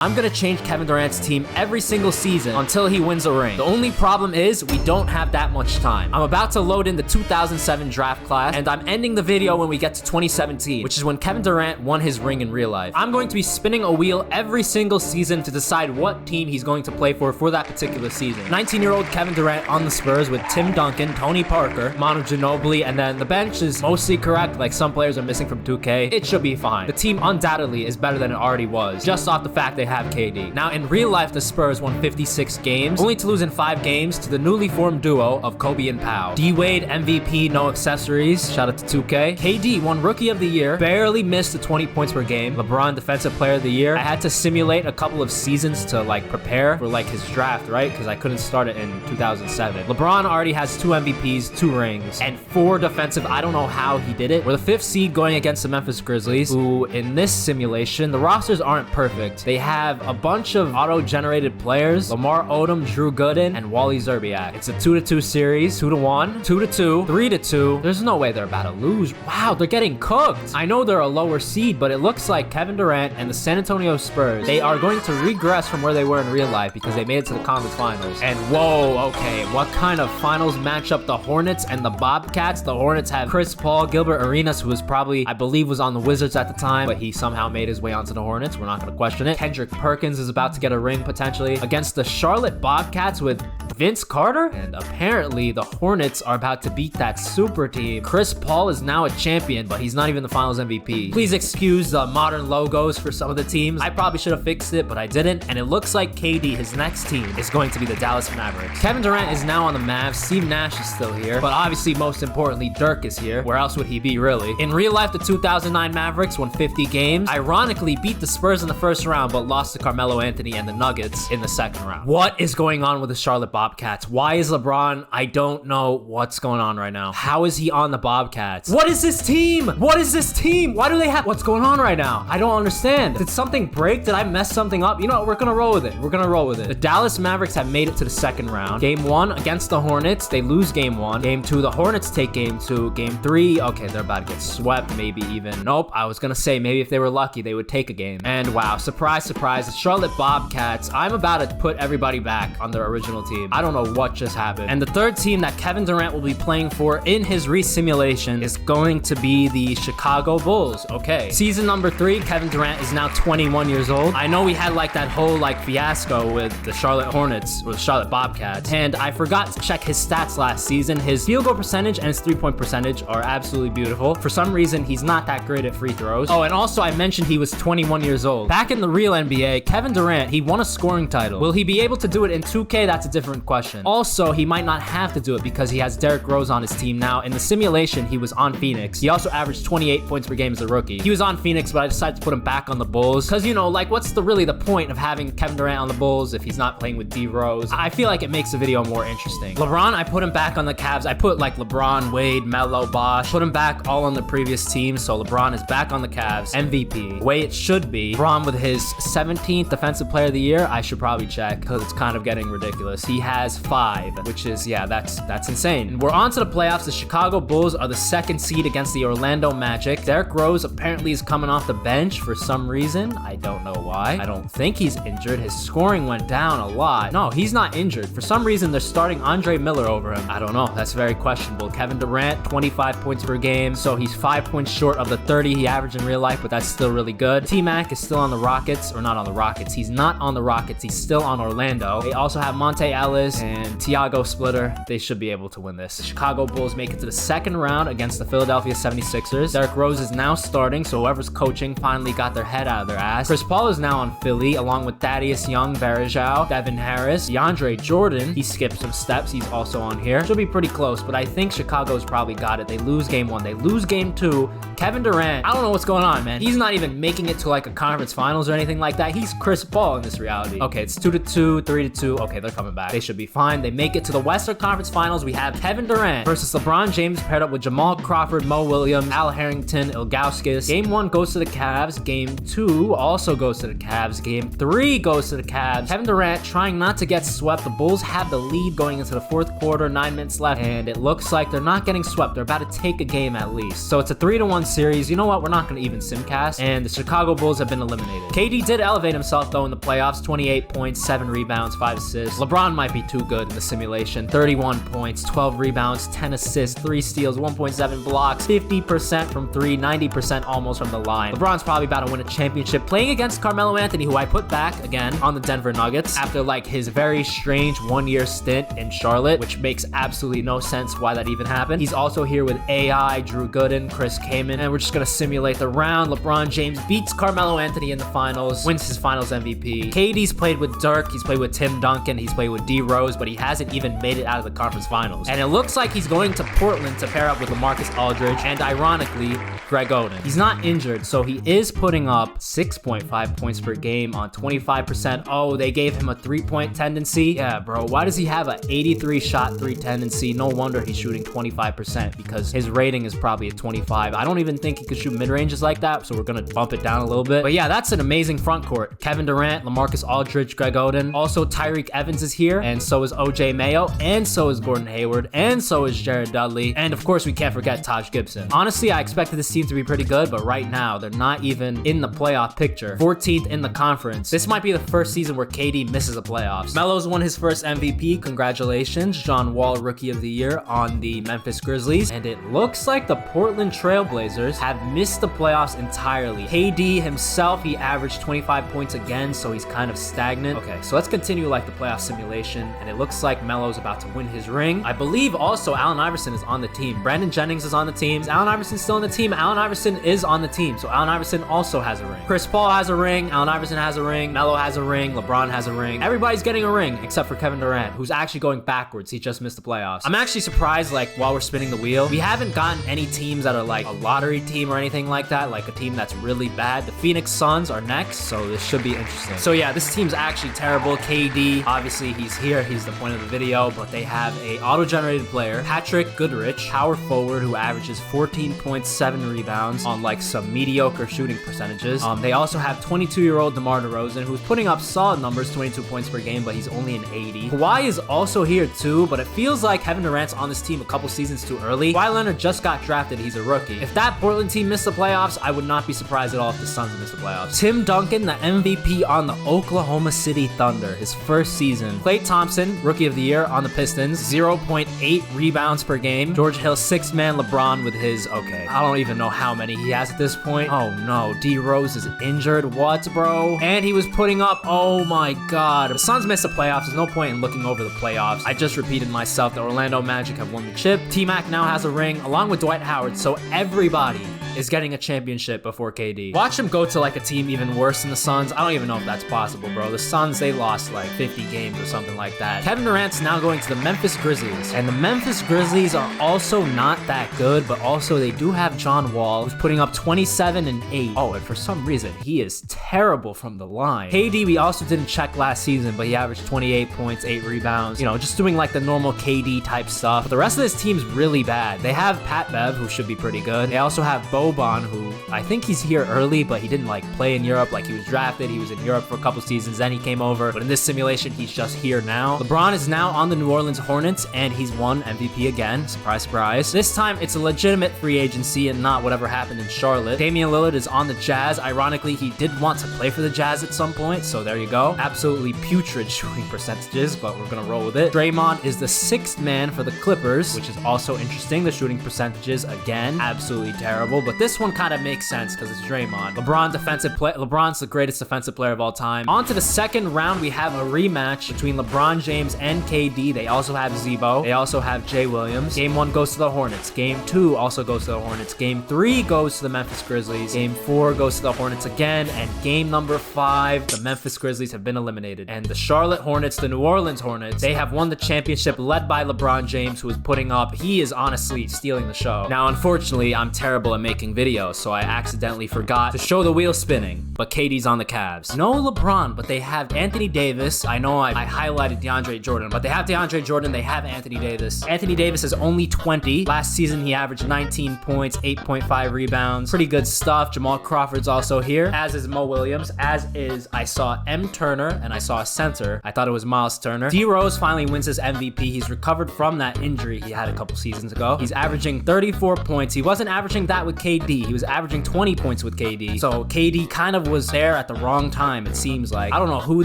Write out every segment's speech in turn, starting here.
I'm gonna change Kevin Durant's team every single season until he wins a ring. The only problem is we don't have that much time. I'm about to load in the 2007 draft class, and I'm ending the video when we get to 2017, which is when Kevin Durant won his ring in real life. I'm going to be spinning a wheel every single season to decide what team he's going to play for that particular season. 19-year-old Kevin Durant on the Spurs with Tim Duncan, Tony Parker, Manu Ginobili, and then the bench is mostly correct, like some players are missing from 2K. It should be fine. The team undoubtedly is better than it already was, just off the fact they have KD. Now, in real life, the Spurs won 56 games, only to lose in 5 games to the newly formed duo of Kobe and Pau. D-Wade, MVP, no accessories. Shout out to 2K. KD won Rookie of the Year, barely missed the 20 points per game. LeBron, Defensive Player of the Year. I had to simulate a couple of seasons to prepare for his draft, right? Because I couldn't start it in 2007. LeBron already has 2 MVPs, 2 rings, and 4 defensive. I don't know how he did it. We're the 5th seed going against the Memphis Grizzlies, who in this simulation, the rosters aren't perfect. They have a bunch of auto-generated players: Lamar Odom, Drew Gooden, and Wally Szczerbiak. It's a 2-2 series, 2-1, 2-2, 3-2. There's no way they're about to lose. Wow, they're getting cooked. I know they're a lower seed, but it looks like Kevin Durant and the San Antonio Spurs, they are going to regress from where they were in real life because they made it to the conference finals. And whoa, okay, what kind of finals matchup? The Hornets and the Bobcats. The Hornets have Chris Paul, Gilbert Arenas, who was probably, I believe, was on the Wizards at the time, but he somehow made his way onto the Hornets. We're not going to question it. Kendrick Perkins is about to get a ring potentially against the Charlotte Bobcats with Vince Carter, and apparently the Hornets are about to beat that super team. Chris Paul is now a champion, but he's not even the finals MVP. Please excuse the modern logos for some of the teams. I probably should have fixed it, but I didn't, and it looks like KD, his next team, is going to be the Dallas Mavericks. Kevin Durant is now on the Mavs. Steve Nash is still here, but obviously most importantly Dirk is here. Where else would he be, really? In real life, the 2009 Mavericks won 50 games, ironically beat the Spurs in the first round, but lost to Carmelo Anthony and the Nuggets in the second round. What is going on with the Charlotte Bobcats? Why is LeBron? I don't know what's going on right now. How is he on the Bobcats? What is this team? What is this team? Why do they have... What's going on right now? I don't understand. Did something break? Did I mess something up? You know what? We're gonna roll with it. We're gonna roll with it. The Dallas Mavericks have made it to the second round. Game 1 against the Hornets. They lose game 1. Game 2, the Hornets take game 2. Game 3, okay, they're about to get swept. Maybe even... Nope. I was gonna say maybe if they were lucky, they would take a game. And wow, surprise, surprise. The Charlotte Bobcats. I'm about to put everybody back on their original team. I don't know what just happened. And the third team that Kevin Durant will be playing for in his resimulation is going to be the Chicago Bulls. Okay. Season number 3, Kevin Durant is now 21 years old. I know we had that whole fiasco with the Charlotte Hornets or the Charlotte Bobcats, and I forgot to check his stats last season. His field goal percentage and his 3-point percentage are absolutely beautiful. For some reason, he's not that great at free throws. Oh, and also I mentioned he was 21 years old. Back in the real NBA, Kevin Durant, he won a scoring title. Will he be able to do it in 2K? That's a different question. Also, he might not have to do it because he has Derrick Rose on his team now. In the simulation, he was on Phoenix. He also averaged 28 points per game as a rookie. He was on Phoenix, but I decided to put him back on the Bulls because, what's really the point of having Kevin Durant on the Bulls if he's not playing with D Rose? I feel like it makes the video more interesting. LeBron, I put him back on the Cavs. I put LeBron, Wade, Melo, Bosh, put him back all on the previous team. So LeBron is back on the Cavs, MVP. The way it should be. LeBron with his 17th Defensive Player of the Year. I should probably check because it's kind of getting ridiculous. He has 5, which is, yeah, that's insane. And we're on to the playoffs. The Chicago Bulls are the 2nd seed against the Orlando Magic. Derrick Rose apparently is coming off the bench for some reason. I don't know why. I don't think he's injured. His scoring went down a lot. No, he's not injured. For some reason, they're starting Andre Miller over him. I don't know. That's very questionable. Kevin Durant, 25 points per game. So he's 5 points short of the 30 he averaged in real life, but that's still really good. T-Mac is still on the Rockets, or not on the Rockets. He's not on the Rockets. He's still on Orlando. They also have Monte Ellis and Tiago Splitter. They should be able to win this. The Chicago Bulls make it to the second round against the Philadelphia 76ers. Derrick Rose is now starting, so whoever's coaching finally got their head out of their ass. Chris Paul is now on Philly, along with Thaddeus Young, Varejao, Devin Harris, DeAndre Jordan. He skipped some steps. He's also on here. Should be pretty close, but I think Chicago's probably got it. They lose game 1. They lose game 2. Kevin Durant, I don't know what's going on, man. He's not even making it to a conference finals or anything like that. He's Chris Paul in this reality. Okay, it's 2-2, 3-2. Okay, they're coming back. They should should be fine. They make it to the Western Conference Finals. We have Kevin Durant versus LeBron James paired up with Jamal Crawford, Mo Williams, Al Harrington, Ilgauskas. Game 1 goes to the Cavs. Game 2 also goes to the Cavs. Game 3 goes to the Cavs. Kevin Durant trying not to get swept. The Bulls have the lead going into the 4th quarter, 9 minutes left, and it looks like they're not getting swept. They're about to take a game at least. So it's a 3-1 series. You know what? We're not going to even simcast, and the Chicago Bulls have been eliminated. KD did elevate himself though in the playoffs. 28 points, 7 rebounds, 5 assists. LeBron might be too good in the simulation. 31 points, 12 rebounds, 10 assists, 3 steals, 1.7 blocks, 50% from 3, 90% almost from the line. LeBron's probably about to win a championship playing against Carmelo Anthony, who I put back again on the Denver Nuggets after like his very strange 1-year stint in Charlotte, which makes absolutely no sense why that even happened. He's also here with AI, Drew Gooden, Chris Kaman, and we're just gonna simulate the round. LeBron James beats Carmelo Anthony in the finals, wins his finals MVP. KD's played with Dirk, he's played with Tim Duncan, he's played with D Rose, but he hasn't even made it out of the conference finals. And it looks like he's going to Portland to pair up with LaMarcus Aldridge and, ironically, Greg Oden. He's not injured, so he is putting up 6.5 points per game on 25%. Oh, they gave him a 3-point tendency? Yeah, bro, why does he have a 83 shot 3 tendency? No wonder he's shooting 25% because his rating is probably at 25. I don't even think he could shoot mid-ranges like that, so we're gonna bump it down a little bit. But yeah, that's an amazing front court. Kevin Durant, LaMarcus Aldridge, Greg Oden. Also, Tyreek Evans is here, and so is OJ Mayo, and so is Gordon Hayward, and so is Jared Dudley, and of course we can't forget Taj Gibson. Honestly, I expected this team to be pretty good, but right now they're not even in the playoff picture. 14th in the conference. This might be the first season where KD misses the playoffs. Melo's won his first MVP. Congratulations. John Wall, Rookie of the Year on the Memphis Grizzlies, and it looks like the Portland Trailblazers have missed the playoffs entirely. KD himself, he averaged 25 points again, so he's kind of stagnant. Okay, so let's continue like the playoff simulation, and it looks like Melo's about to win his ring. I believe also Allen Iverson is on the team. Brandon Jennings is on the team. Is Allen Iverson still on the team? Allen Iverson is on the team, so Allen Iverson also has a ring. Chris Paul has a ring. Allen Iverson has a ring. Melo has a ring. LeBron has a ring. Everybody's getting a ring except for Kevin Durant, who's actually going backwards. He just missed the playoffs. I'm actually surprised, like, while we're spinning the wheel, we haven't gotten any teams that are like a lottery team or anything like that, like a team that's really bad. The Phoenix Suns are next, so this should be interesting. So yeah, this team's actually terrible. KD, obviously he's here, he's the point of the video, but they have a auto-generated player, Patrick Goodrich, power forward, who averages 14.7 rebounds on like some mediocre shooting percentages. They also have 22-year-old DeMar DeRozan, who's putting up solid numbers, 22 points per game, but he's only an 80. Kawhi is also here too, but it feels like Kevin Durant's on this team a couple seasons too early. Kawhi Leonard just got drafted, he's a rookie. If that Portland team missed the playoffs, I would not be surprised at all if the Suns missed the playoffs. Tim Duncan, the MVP on the Oklahoma City Thunder, his first season. Klay Thompson, Rookie of the Year on the Pistons, 0.8 rebounds per game. George Hill, 6th man LeBron with his, okay, I don't even know how many he has at this point. Oh no, D Rose is injured. What, bro? And he was putting up, oh my god. The Suns missed the playoffs. There's no point in looking over the playoffs. I just repeated myself. The Orlando Magic have won the chip. T-Mac now has a ring along with Dwight Howard, so everybody is getting a championship before KD. Watch him go to like a team even worse than the Suns. I don't even know if that's possible, bro. The Suns, they lost like 50 games or something like that. Kevin Durant's now going to the Memphis Grizzlies, and the Memphis Grizzlies are also not that good, but also they do have John Wall, who's putting up 27 and 8. Oh, and for some reason, he is terrible from the line. KD, we also didn't check last season, but he averaged 28 points, 8 rebounds, you know, just doing like the normal KD type stuff. But the rest of this team's really bad. They have Pat Bev, who should be pretty good. They also have Boban, who I think he's here early, but he didn't like play in Europe. Like he was drafted, he was in Europe for a couple seasons, then he came over. But in this simulation, he's just here now. LeBron is now on the New Orleans Hornets, and he's won MVP again. Surprise, surprise. This time, it's a legitimate free agency and not whatever happened in Charlotte. Damian Lillard is on the Jazz. Ironically, he did want to play for the Jazz at some point, so there you go. Absolutely putrid shooting percentages, but we're gonna roll with it. Draymond is the 6th man for the Clippers, which is also interesting. The shooting percentages, again, absolutely terrible, but this one kind of makes sense because it's Draymond. LeBron's the greatest defensive player of all time. On to the second round, we have a rematch between LeBron James and KD. They also have Zebo. They also have Jay Williams. Game 1 goes to the Hornets. Game 2 also goes to the Hornets. Game 3 goes to the Memphis Grizzlies. Game 4 goes to the Hornets again. And game number 5, the Memphis Grizzlies have been eliminated. And the Charlotte Hornets, the New Orleans Hornets, they have won the championship led by LeBron James, who is putting up, he is honestly stealing the show. Now, unfortunately, I'm terrible at making making videos, so I accidentally forgot to show the wheel spinning. But KD's on the Cavs. No LeBron, but they have Anthony Davis. I know I highlighted DeAndre Jordan, but they have DeAndre Jordan, they have Anthony Davis. Anthony Davis is only 20. Last season, he averaged 19 points, 8.5 rebounds. Pretty good stuff. Jamal Crawford's also here, as is Mo Williams, as is, I saw M. Turner, and I saw a center. I thought it was Miles Turner. D Rose finally wins his MVP. He's recovered from that injury he had a couple seasons ago. He's averaging 34 points. He wasn't averaging that with KD. He was averaging 20 points with KD. So KD kind of was there at the wrong time, it seems like. I don't know who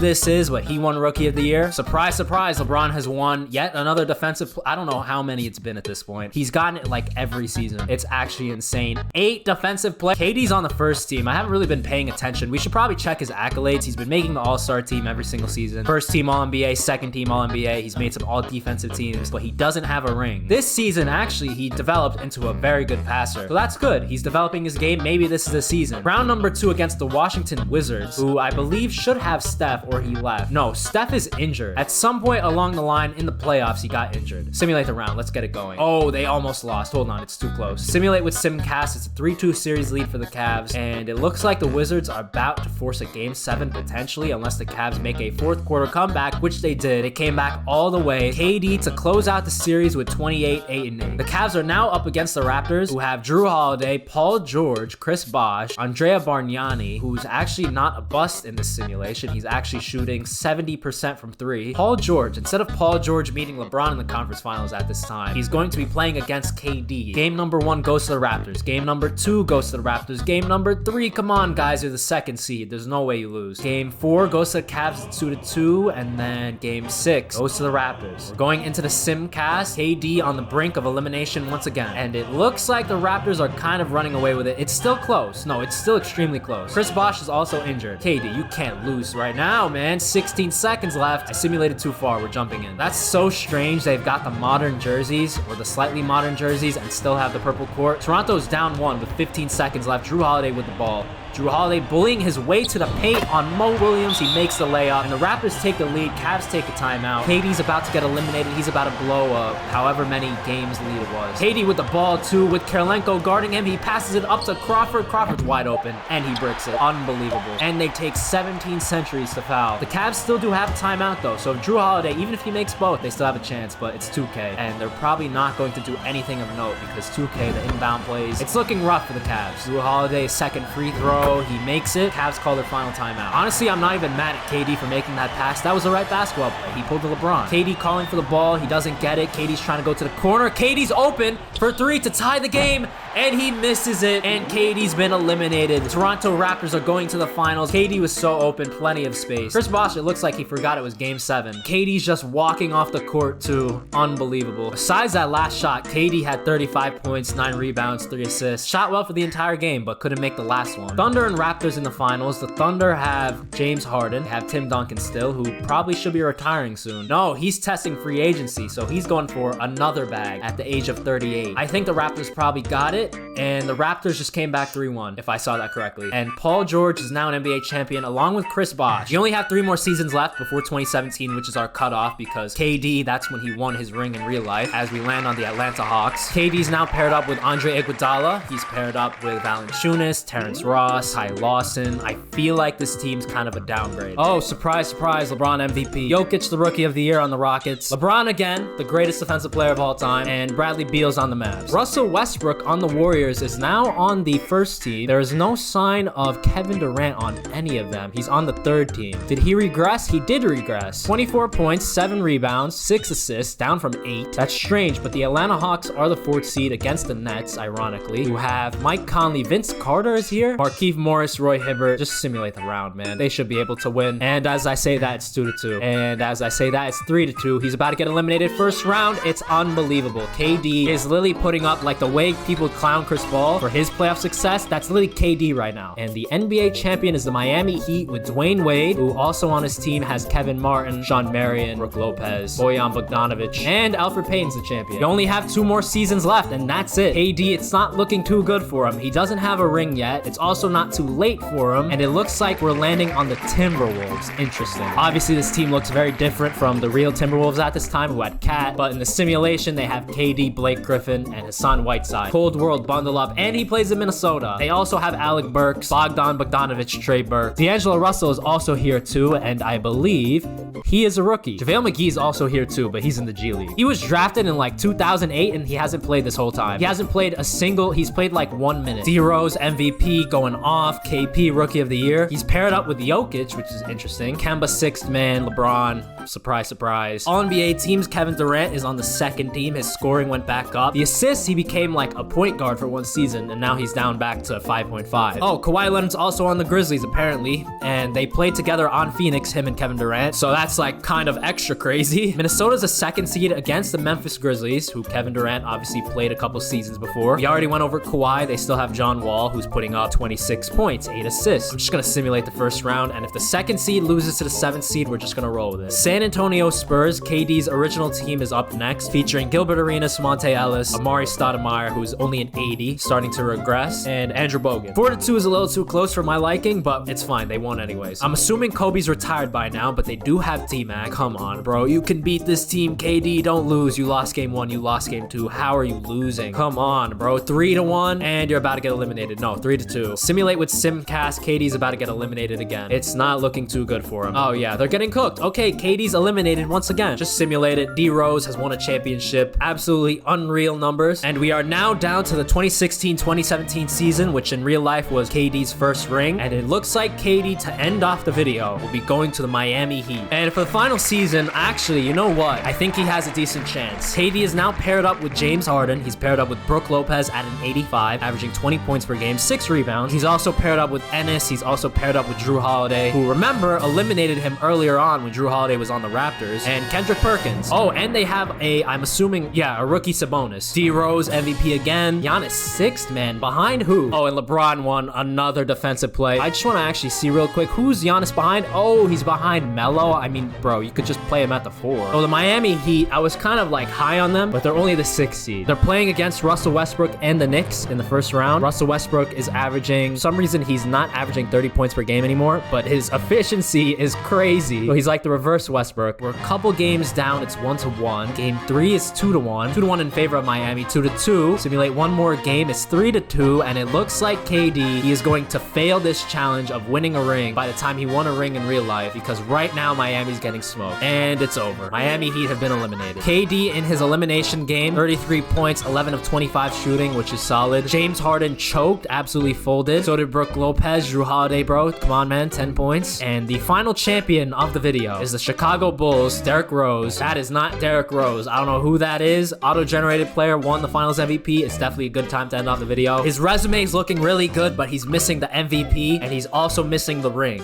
this is, but he won Rookie of the Year. Surprise, surprise, LeBron has won yet another defensive. I don't know how many it's been at this point. He's gotten it like every season. It's actually insane. 8 defensive players. KD's on the first team. I haven't really been paying attention. We should probably check his accolades. He's been making the All-Star team every single season. First team All-NBA, second team All-NBA. He's made some all-defensive teams, but he doesn't have a ring. This season, actually, he developed into a very good passer. So that's good. He's developing his game. Maybe this is the season. Round number 2 against the Washington Wizards, who I believe should have Steph, or he left. No, Steph is injured. At some point along the line in the playoffs, he got injured. Simulate the round. Let's get it going. Oh, they almost lost. Hold on, it's too close. Simulate with Simcast. It's a 3-2 series lead for the Cavs, and it looks like the Wizards are about to force a Game 7 potentially, unless the Cavs make a fourth quarter comeback, which they did. It came back all the way. KD to close out the series with 28, 8, and 8. The Cavs are now up against the Raptors, who have Drew Holiday, Paul George, Chris Bosh, Andrea Bargnani, who's actually not a bust in this simulation. He's actually shooting 70% from 3. Paul George, instead of Paul George meeting LeBron in the conference finals at this time, he's going to be playing against KD. Game number 1 goes to the Raptors. Game number 2 goes to the Raptors. Game number 3, come on guys, you're the second seed. There's no way you lose. Game 4 goes to the Cavs 2-2, and then game 6 goes to the Raptors. We're going into the Simcast. KD on the brink of elimination once again, and it looks like the Raptors are kind of running away with it. It's still close. No, it's still extremely close. Chris Bosh is also injured. KD, you can't lose right now, man. 16 seconds left. I simulated too far. We're jumping in. That's so strange. They've got the modern jerseys, or the slightly modern jerseys, and still have the purple court. Toronto's down 1 with 15 seconds left. Drew Holiday with the ball. Drew Holiday bullying his way to the paint on Mo Williams. He makes the layup, and the Raptors take the lead. Cavs take a timeout. KD's about to get eliminated. He's about to blow up however many games lead it was. KD with the ball, too, with Kirilenko guarding him. He passes it up to Crawford. Crawford's wide open, and he bricks it. Unbelievable. And they take 17 centuries to foul. The Cavs still do have a timeout, though, so Drew Holiday, even if he makes both, they still have a chance, but it's 2K, and they're probably not going to do anything of note because 2K, the inbound plays, it's looking rough for the Cavs. Drew Holiday's second free throw. He makes it. Cavs call their final timeout. Honestly, I'm not even mad at KD for making that pass. That was the right basketball play. He pulled the LeBron. KD calling for the ball. He doesn't get it. KD's trying to go to the corner. KD's open for 3 to tie the game, and he misses it, and KD's been eliminated. The Toronto Raptors are going to the finals. KD was so open, plenty of space. Chris Bosh, it looks like he forgot it was game 7. KD's just walking off the court too. Unbelievable. Besides that last shot, KD had 35 points, 9 rebounds, 3 assists. Shot well for the entire game, but couldn't make the last one. Thunder and Raptors in the finals. The Thunder have James Harden, have Tim Duncan still, who probably should be retiring soon. No, he's testing free agency, so he's going for another bag at the age of 38. I think the Raptors probably got it, and the Raptors just came back 3-1, if I saw that correctly. And Paul George is now an NBA champion, along with Chris Bosh. You only have 3 more seasons left before 2017, which is our cutoff, because KD, that's when he won his ring in real life, as we land on the Atlanta Hawks. KD's now paired up with Andre Iguodala. He's paired up with Valanciunas, Terrence Ross, Ty Lawson. I feel like this team's kind of a downgrade. Oh, surprise, surprise, LeBron MVP. Jokic, the Rookie of the Year on the Rockets. LeBron again, the greatest defensive player of all time, and Bradley Beal's on the Mavs. Russell Westbrook on the Warriors is now on the first team. There is no sign of Kevin Durant on any of them. He's on the third team. Did he regress? He did regress. 24 points, 7 rebounds, 6 assists, down from 8. That's strange, but the Atlanta Hawks are the 4th seed against the Nets, ironically, who have Mike Conley. Vince Carter is here. Markieff Morris, Roy Hibbert. Just simulate the round, man. They should be able to win. And as I say that, it's 2-2. And as I say that, it's 3-2. He's about to get eliminated first round. It's unbelievable. KD is literally putting up, like, the way people clown Chris Paul for his playoff success. That's literally KD right now. And the NBA champion is the Miami Heat with Dwayne Wade, who also on his team has Kevin Martin, Sean Marion, Brook Lopez, Bojan Bogdanovic, and Alfred Payton's the champion. You only have 2 more seasons left, and that's it. KD, it's not looking too good for him. He doesn't have a ring yet. It's also not too late for him, and it looks like we're landing on the Timberwolves. Interesting. Obviously, this team looks very different from the real Timberwolves at this time, who had Cat, but in the simulation, they have KD, Blake Griffin, and Hassan Whiteside. Cold World bundle up, and he plays in Minnesota. They also have Alec Burks, Bogdan Bogdanovic, Trey Burke. D'Angelo Russell is also here too, and I believe he is a rookie. JaVale McGee is also here too, but he's in the G League. He was drafted in like 2008, and he hasn't played this whole time. He hasn't played a single, he's played like 1 minute. D-Rose, MVP, going off. KP, Rookie of the Year. He's paired up with Jokic, which is interesting. Kemba, sixth man. LeBron, surprise, surprise. All-NBA teams, Kevin Durant is on the second team. His scoring went back up. The assists, he became like a point guard for one season, and now he's down back to 5.5. Oh, Kawhi Leonard's also on the Grizzlies, apparently, and they played together on Phoenix, him and Kevin Durant, so that's like kind of extra crazy. Minnesota's a second seed against the Memphis Grizzlies, who Kevin Durant obviously played a couple seasons before. We already went over Kawhi. They still have John Wall, who's putting up 26 points, 8 assists. I'm just gonna simulate the first round, and if the second seed loses to the 7th seed, we're just gonna roll with it. San Antonio Spurs, KD's original team, is up next, featuring Gilbert Arenas, Monte Ellis, Amari Stoudemire, who's only an 80, starting to regress, and Andrew Bogut. 4-2 is a little too close for my liking, but it's fine. They won anyways. I'm assuming Kobe's retired by now, but they do have T-Mac. Come on, bro. You can beat this team, KD. Don't lose. You lost game 1. You lost game 2. How are you losing? Come on, bro. 3-1, and you're about to get eliminated. No, 3-2. Simulate with Simcast. KD's about to get eliminated again. It's not looking too good for him. Oh, yeah. They're getting cooked. Okay, KD's eliminated once again. Just simulate it. D-Rose has won a championship. Absolutely unreal numbers. And we are now down to the 2016-2017 season, which in real life was KD's first ring. And it looks like KD, to end off the video, will be going to the Miami Heat. And for the final season, actually, you know what? I think he has a decent chance. KD is now paired up with James Harden. He's paired up with Brook Lopez at an 85, averaging 20 points per game, 6 rebounds. He's also paired up with Ennis. He's also paired up with Drew Holiday, who, remember, eliminated him earlier on when Drew Holiday was on the Raptors, and Kendrick Perkins. Oh, and they have a, I'm assuming, yeah, a rookie Sabonis. D-Rose, MVP again. Giannis, sixth man. Behind who? Oh, and LeBron won another defensive play. I just want to actually see real quick, who's Giannis behind? Oh, he's behind Melo. I mean, bro, you could just play him at the 4. Oh, the Miami Heat, I was kind of like high on them, but they're only the 6th seed. They're playing against Russell Westbrook and the Knicks in the first round. Russell Westbrook is averaging, for some reason he's not averaging 30 points per game anymore, but his efficiency is crazy. So he's like the reverse Westbrook. We're a couple games down. It's 1-1. Game 3 is 2-1. 2-1 in favor of Miami. 2-2. Simulate one more game. It's 3-2, and it looks like KD, he is going to fail this challenge of winning a ring by the time he won a ring in real life, because right now Miami's getting smoked, and it's over. Miami Heat have been eliminated. KD in his elimination game, 33 points, 11 of 25 shooting, which is solid. James Harden choked, absolutely folded. So did Brook Lopez. Drew Holiday, bro, come on, man, 10 points. And the final champion of the video is the Chicago Bulls, Derrick Rose. That is not Derrick Rose. I don't know who that is. Auto-generated player, won the finals MVP. It's definitely a good time to end off the video. His resume is looking really good, but he's missing the MVP, and he's also missing the ring.